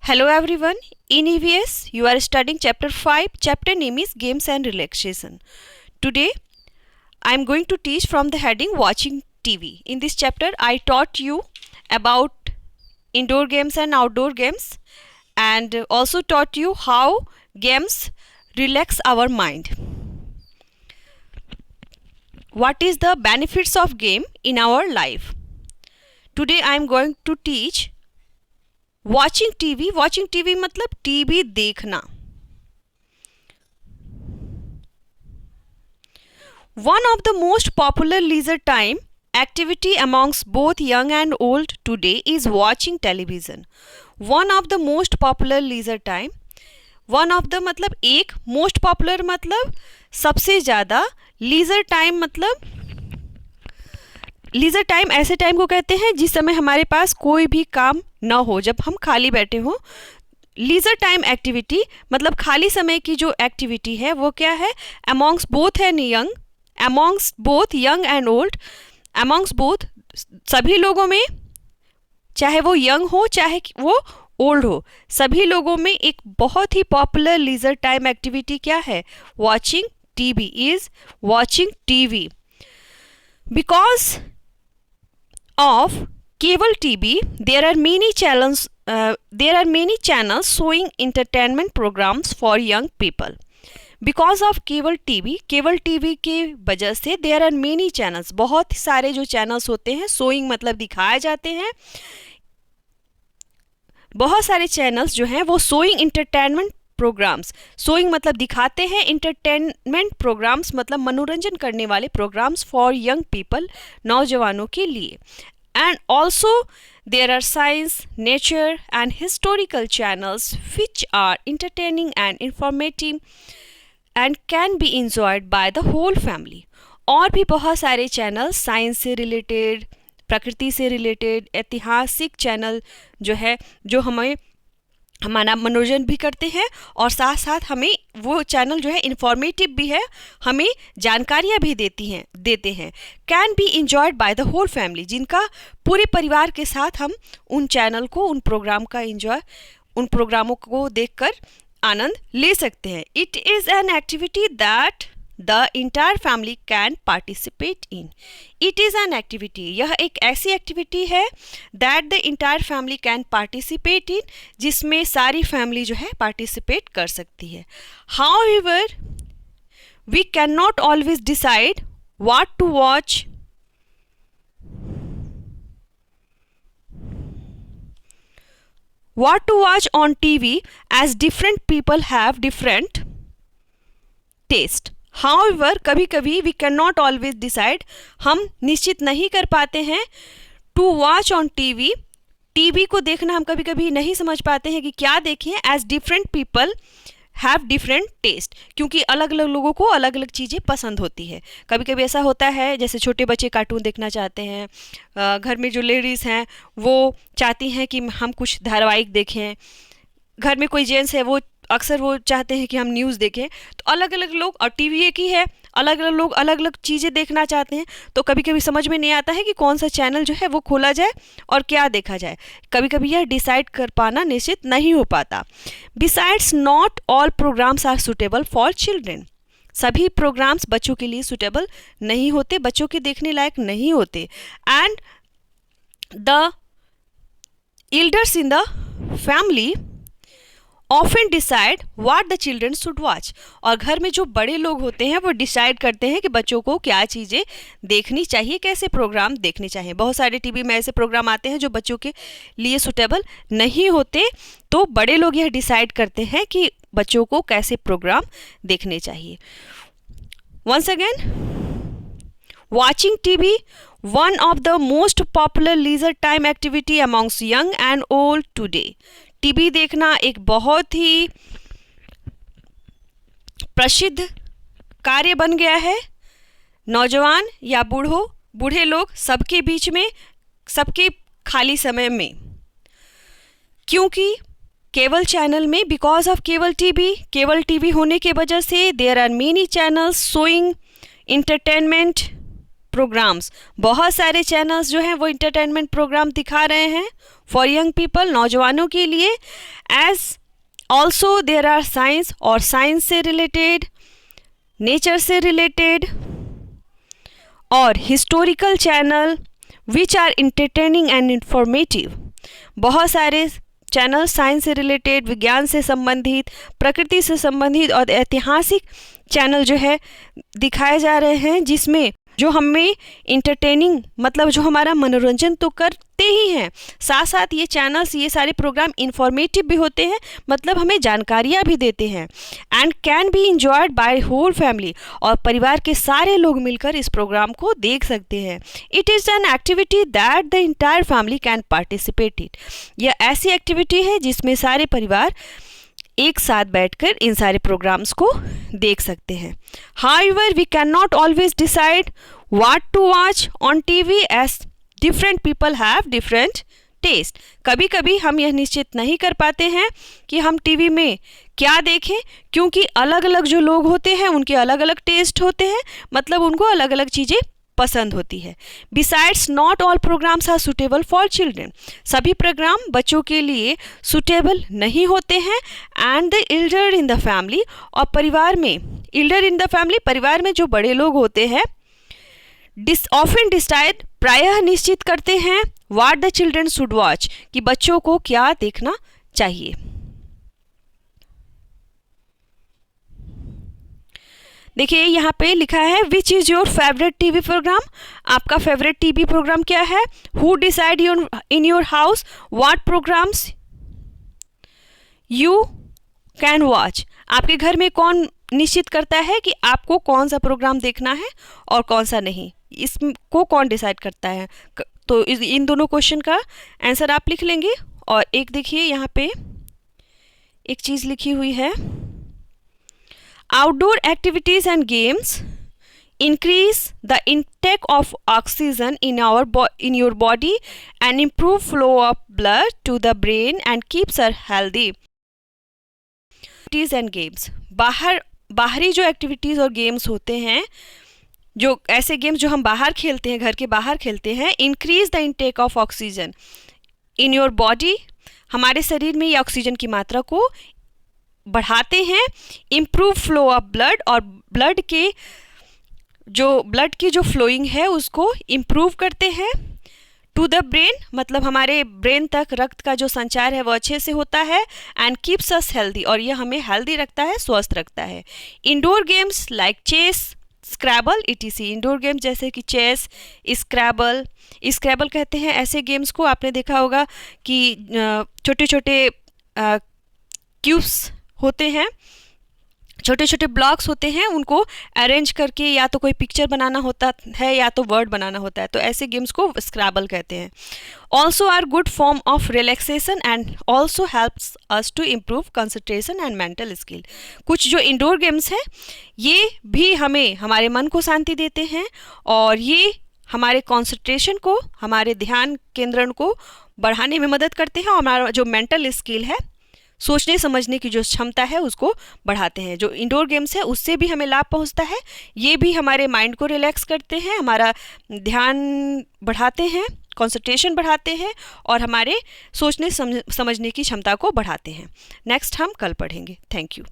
Hello everyone. In EVS, you are studying chapter 5. Chapter name is Games and Relaxation. Today, I am going to teach from the heading Watching TV. In this chapter, I taught you about indoor games and outdoor games, and also taught you how games relax our mind. What is the benefits of game in our life? Today, I am going to teach watching TV मतलब TV देखना. One of the most popular leisure time activity amongst both young and old today is watching television. One of the most popular leisure time, one of the मतलब एक, most popular मतलब सबसे ज़्यादा, leisure time मतलब leisure time ऐसे time को कहते हैं जिस समय हमारे पास कोई भी काम ना हो, जब हम खाली बैठे हों. लीजर टाइम एक्टिविटी मतलब खाली समय की जो एक्टिविटी है वो क्या है? Amongst both and young, amongst both young and old, amongst both सभी लोगों में, चाहे वो यंग हो चाहे वो ओल्ड हो, सभी लोगों में एक बहुत ही पॉपुलर लीजर टाइम एक्टिविटी क्या है? Watching TV is watching TV. Because of cable TV, there are many channels showing entertainment programs for young people. Because of cable TV के वजह से there are many channels, बहुत सारे जो channels होते हैं, showing मतलब दिखाए जाते हैं, बहुत सारे channels जो हैं वो showing entertainment प्रोग्राम्स, शोइंग मतलब दिखाते हैं, इंटरटेनमेंट प्रोग्राम्स मतलब मनोरंजन करने वाले प्रोग्राम्स फॉर यंग पीपल, नौजवानों के लिए. And also there are science, nature and historical channels which are entertaining and informative and can be enjoyed by the whole family. और भी बहुत सारे चैनल साइंस से रिलेटेड, प्रकृति से रिलेटेड, ऐतिहासिक चैनल जो है जो हमारा मनोरंजन भी करते हैं और साथ साथ हमें वो चैनल जो है इंफॉर्मेटिव भी है, हमें जानकारियाँ भी देते हैं. Can be enjoyed by the whole family, जिनका पूरे परिवार के साथ हम उन चैनल को, उन प्रोग्रामों को देखकर आनंद ले सकते हैं. It is an activity that the entire family can participate in. It is an activity, यह एक ऐसी एक्टिविटी है that the entire family can participate in, जिसमें सारी फैमिली जो है पार्टिसिपेट कर सकती है. However we can not always decide what to watch. What to watch on TV, as different people have different taste. However, कभी कभी we can not always decide, हम निश्चित नहीं कर पाते हैं, to watch on TV, TV को देखना हम कभी कभी नहीं समझ पाते हैं कि क्या देखें. As different people have different taste, क्योंकि अलग अलग लोगों को अलग अलग चीज़ें पसंद होती है. कभी कभी ऐसा होता है जैसे छोटे बच्चे कार्टून देखना चाहते हैं, घर में जो लेडीज़ हैं वो चाहती हैं कि हम कुछ धारावाहिक देखें, घर में कोई जेंट्स है वो अक्सर वो चाहते हैं कि हम न्यूज़ देखें. तो अलग अलग लोग, और टीवी एक ही है, अलग अलग लोग अलग अलग चीज़ें देखना चाहते हैं. तो कभी कभी समझ में नहीं आता है कि कौन सा चैनल जो है वो खोला जाए और क्या देखा जाए. कभी कभी यह डिसाइड कर पाना निश्चित नहीं हो पाता. Besides not all programmes are suitable for children. सभी प्रोग्राम्स बच्चों के लिए सुटेबल नहीं होते, बच्चों के देखने लायक नहीं होते. And the elders in the family often decide what the children should watch. और घर में जो बड़े लोग होते हैं वो डिसाइड करते हैं कि बच्चों को क्या चीज़ें देखनी चाहिए, कैसे प्रोग्राम देखने चाहिए. बहुत सारे टीवी में ऐसे प्रोग्राम आते हैं जो बच्चों के लिए सुटेबल नहीं होते, तो बड़े लोग यह डिसाइड करते हैं कि बच्चों को कैसे प्रोग्राम देखने चाहिए. Once again, watching TV, one of the most popular leisure time activity amongst young and old today. TV देखना एक बहुत ही प्रसिद्ध कार्य बन गया है. नौजवान या बूढ़े लोग सबके बीच में, सबके खाली समय में, क्योंकि केबल चैनल में, बिकॉज ऑफ केबल टीवी होने के वजह से there are many channels showing entertainment programmes, बहुत सारे चैनल्स जो हैं वो इंटरटेनमेंट प्रोग्राम दिखा रहे हैं फॉर यंग पीपल, नौजवानों के लिए। As also there are science, और साइंस से रिलेटेड, नेचर से रिलेटेड, और historical channel which are entertaining and informative. बहुत सारे चैनल साइंस से रिलेटेड, विज्ञान से संबंधित, प्रकृति से संबंधित और ऐतिहासिक चैनल जो है दिखाए जा रहे हैं, जिसमें जो हमें इंटरटेनिंग मतलब जो हमारा मनोरंजन तो करते ही हैं, साथ साथ ये चैनल्स, ये सारे प्रोग्राम इंफॉर्मेटिव भी होते हैं, मतलब हमें जानकारियाँ भी देते हैं। And can be enjoyed by whole family, और परिवार के सारे लोग मिलकर इस प्रोग्राम को देख सकते हैं। It is an activity that the entire family can participate it. यह ऐसी एक्टिविटी है जिसमें सारे परिवार एक साथ बैठकर इन सारे प्रोग्राम्स को देख सकते हैं। However, we cannot always decide what to watch on TV as different people have different taste. कभी कभी हम यह निश्चित नहीं कर पाते हैं कि हम टीवी में क्या देखें, क्योंकि अलग अलग जो लोग होते हैं उनके अलग अलग टेस्ट होते हैं, मतलब उनको अलग अलग चीज़ें पसंद होती है। Besides not all programmes are suitable for children. सभी प्रोग्राम बच्चों के लिए सुटेबल नहीं होते हैं। And the elder in the family, और परिवार में, एल्डर इन द फैमिली परिवार में जो बड़े लोग होते हैं, ऑफन डिसाइड, प्रायः निश्चित करते हैं, what the children should watch, कि बच्चों को क्या देखना चाहिए। देखिए यहाँ पे लिखा है which is your favourite TV programme. आपका फेवरेट टीवी प्रोग्राम क्या है? Who decide in your house what programmes you can watch. आपके घर में कौन निश्चित करता है कि आपको कौन सा प्रोग्राम देखना है और कौन सा नहीं, इसको कौन डिसाइड करता है? तो इन दोनों क्वेश्चन का आंसर आप लिख लेंगे। और एक देखिए यहाँ पे एक चीज़ लिखी हुई है, outdoor activities and games increase the intake of oxygen in your body and improve flow of blood to the brain and keeps us healthy. Activities and games, बाहरी जो एक्टिविटीज़ और गेम्स होते हैं, जो ऐसे गेम्स जो हम बाहर खेलते हैं, घर के बाहर खेलते हैं, increase the intake of oxygen in your body, हमारे शरीर में ये ऑक्सीजन की मात्रा को बढ़ाते हैं। इम्प्रूव फ्लो ऑफ ब्लड, और ब्लड की जो फ्लोइंग है उसको इम्प्रूव करते हैं। टू द ब्रेन, मतलब हमारे ब्रेन तक रक्त का जो संचार है वो अच्छे से होता है। एंड कीप्स अस हेल्दी, और यह हमें हेल्दी रखता है, स्वस्थ रखता है। Indoor games like chess, scrabble etc, indoor games जैसे कि चेस, स्क्रैबल कहते हैं ऐसे गेम्स को। आपने देखा होगा कि छोटे छोटे क्यूब्स होते हैं, छोटे छोटे ब्लॉक्स होते हैं, उनको अरेंज करके या तो कोई पिक्चर बनाना होता है या तो वर्ड बनाना होता है, तो ऐसे गेम्स को स्क्रैबल कहते हैं। Also are good form of relaxation and also helps us to improve concentration and mental skill. कुछ जो इंडोर गेम्स हैं ये भी हमें, हमारे मन को शांति देते हैं, और ये हमारे कंसंट्रेशन को, हमारे ध्यान केंद्रण को बढ़ाने में मदद करते हैं, और हमारा जो मेंटल स्किल है, सोचने समझने की जो क्षमता है, उसको बढ़ाते हैं। जो इंडोर गेम्स है उससे भी हमें लाभ पहुंचता है, ये भी हमारे माइंड को रिलैक्स करते हैं, हमारा ध्यान बढ़ाते हैं, कंसंट्रेशन बढ़ाते हैं, और हमारे सोचने समझने की क्षमता को बढ़ाते हैं। नेक्स्ट हम कल पढ़ेंगे। Thank you.